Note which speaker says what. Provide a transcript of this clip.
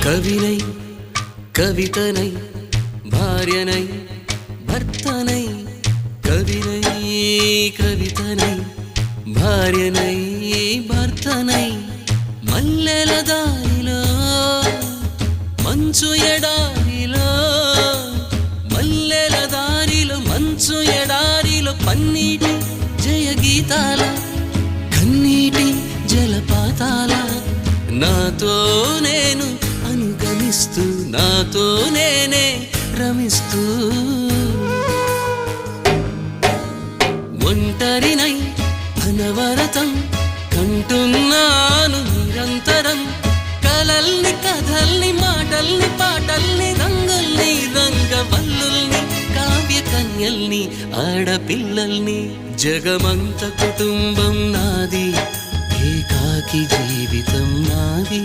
Speaker 1: కవినై కవితనై భార్యనై భర్తనై కవినై కవితనై భార్యనై భర్తనై మల్లెల దారిలో మంచు ఎడారిలో మల్లెల దారిలో మంచు ఎడారిలో పన్నీటి జయ గీతాల కన్నీటి జలపాతాల నాతో నేను అనుగమిస్తూ నాతో నేనే రమిస్తూ ఒంటరినై అనవరతం కంటున్నాను నిరంతరం కలల్ని కథల్ని మాటల్ని పాటల్ని రంగుల్ని రంగవల్లుల్ని కావ్య కన్యల్ని ఆడపిల్లల్ని జగమంత కుటుంబం నాది ఏకాకి జీవితం నాది